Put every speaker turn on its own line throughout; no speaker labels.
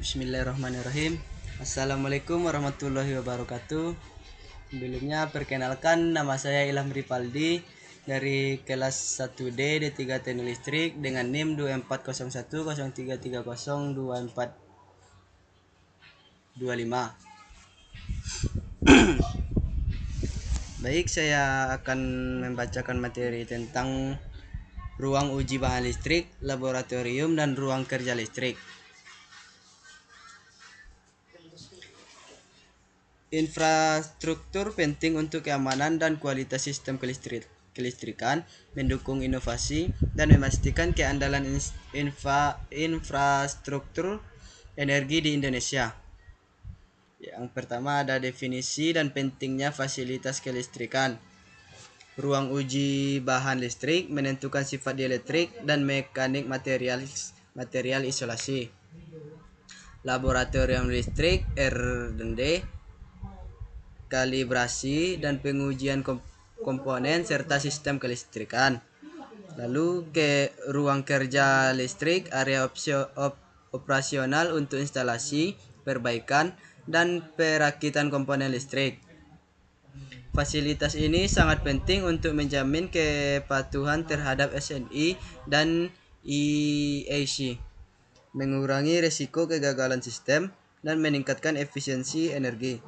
Bismillahirrahmanirrahim. Assalamualaikum warahmatullahi wabarakatuh. Sebelumnya perkenalkan, nama saya Ilham Ripaldi dari kelas 1D D3 Teknik Listrik dengan NIM 240103302425. Baik, saya akan membacakan materi tentang ruang uji bahan listrik, laboratorium, dan ruang kerja listrik. Infrastruktur penting untuk keamanan dan kualitas sistem kelistrikan, mendukung inovasi, dan memastikan keandalan infrastruktur energi di Indonesia. Yang pertama ada definisi dan pentingnya fasilitas kelistrikan. Ruang uji bahan listrik menentukan sifat dielektrik dan mekanik material isolasi. Laboratorium listrik R&D, kalibrasi dan pengujian komponen serta sistem kelistrikan. Lalu ke ruang kerja listrik, area operasional untuk instalasi, perbaikan, dan perakitan komponen listrik. Fasilitas ini sangat penting untuk menjamin kepatuhan terhadap SNI dan EAC, mengurangi risiko kegagalan sistem, dan meningkatkan efisiensi energi.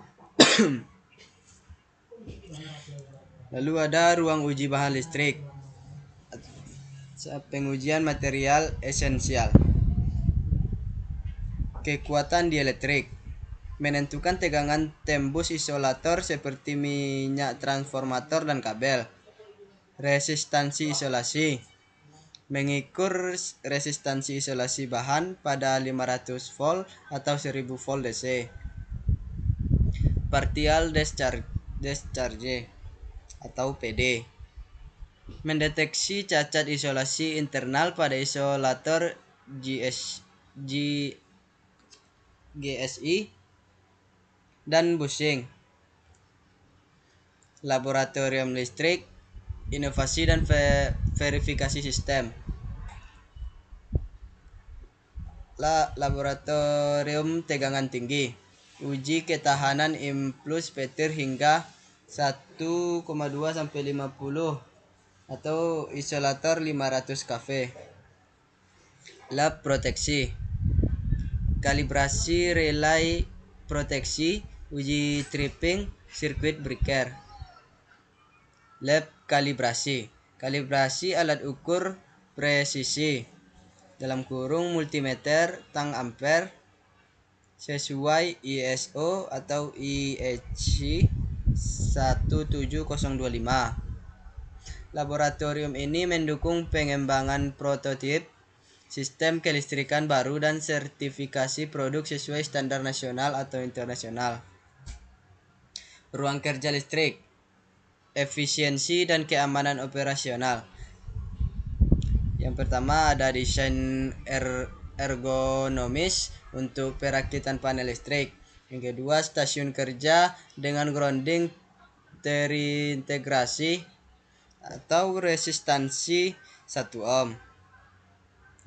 Lalu ada ruang uji bahan listrik, pengujian material esensial. Kekuatan dielektrik menentukan tegangan tembus isolator seperti minyak transformator dan kabel. Resistansi isolasi mengukur resistansi isolasi bahan pada 500 volt atau 1000 volt DC. Partial discharge atau PD mendeteksi cacat isolasi internal pada isolator GSI dan bushing. Laboratorium listrik, inovasi dan verifikasi sistem. Laboratorium tegangan tinggi, uji ketahanan impuls petir hingga 1,2 sampai 50 atau isolator 500 kV. Lab proteksi, kalibrasi relay proteksi, uji tripping, sirkuit breaker. Lab kalibrasi alat ukur presisi (multimeter, tang ampere) sesuai ISO atau IEC 17025. Laboratorium ini mendukung pengembangan prototip sistem kelistrikan baru dan sertifikasi produk sesuai standar nasional atau internasional. Ruang kerja listrik, efisiensi dan keamanan operasional. Yang pertama ada desain ergonomis untuk perakitan panel listrik. Yang kedua, stasiun kerja dengan grounding terintegrasi atau resistansi 1 ohm,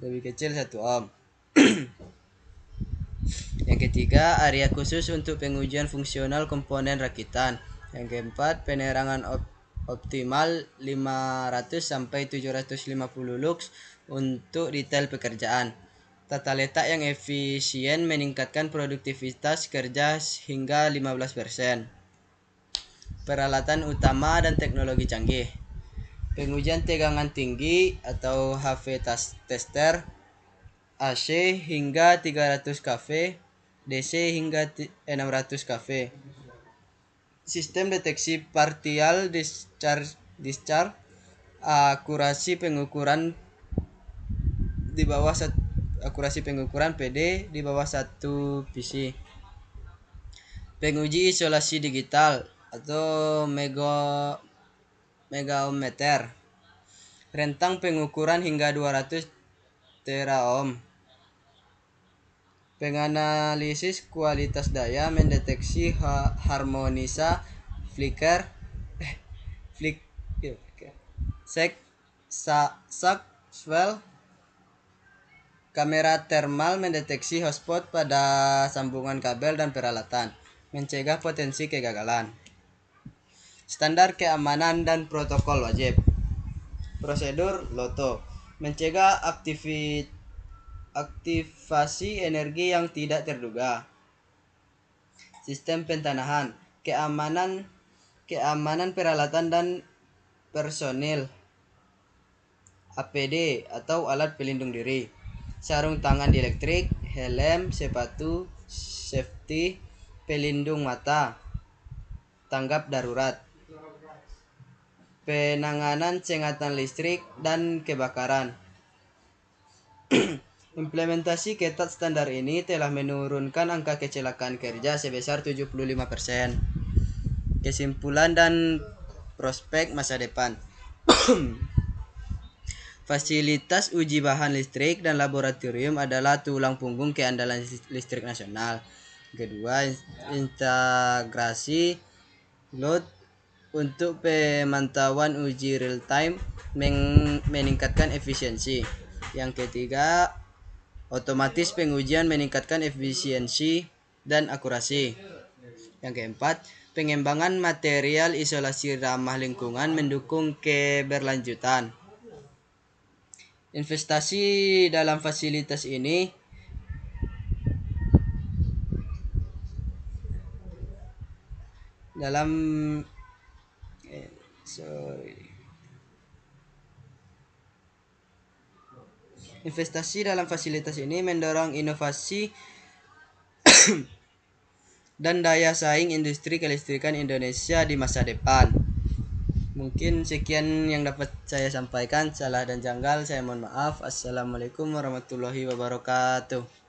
lebih kecil 1 ohm. Yang ketiga, area khusus untuk pengujian fungsional komponen rakitan. Yang keempat, penerangan optimal 500 sampai 750 lux untuk detail pekerjaan. Tata letak yang efisien meningkatkan produktivitas kerja hingga 15%. Peralatan utama dan teknologi canggih. Pengujian tegangan tinggi atau HV tester, AC hingga 300 kV, DC hingga 600 kV. Sistem deteksi partial discharge, akurasi pengukuran PD di bawah 1 PC. Penguji isolasi digital atau megaohmmeter, rentang pengukuran hingga 200 teraohm. Penganalisis kualitas daya mendeteksi harmonisa, flicker, shock, swell, Kamera thermal mendeteksi hotspot pada sambungan kabel dan peralatan, mencegah potensi kegagalan. Standar keamanan dan protokol wajib. Prosedur LOTO, mencegah aktivasi energi yang tidak terduga. Sistem pentanahan, keamanan peralatan dan personil, APD atau alat pelindung diri, sarung tangan dielektrik, helm, sepatu safety, pelindung mata, tanggap darurat, penanganan sengatan listrik dan kebakaran. Implementasi ketat standar ini telah menurunkan angka kecelakaan kerja sebesar 75%. Kesimpulan dan prospek masa depan. Fasilitas uji bahan listrik dan laboratorium adalah tulang punggung keandalan listrik nasional. Kedua, integrasi load untuk pemantauan uji real time meningkatkan efisiensi. Yang ketiga, otomatis pengujian meningkatkan efisiensi dan akurasi. Yang keempat, pengembangan material isolasi ramah lingkungan mendukung keberlanjutan. Investasi dalam fasilitas ini mendorong inovasi dan daya saing industri kelistrikan Indonesia di masa depan. Mungkin sekian yang dapat saya sampaikan. Salah dan janggal saya mohon maaf. Assalamualaikum warahmatullahi wabarakatuh.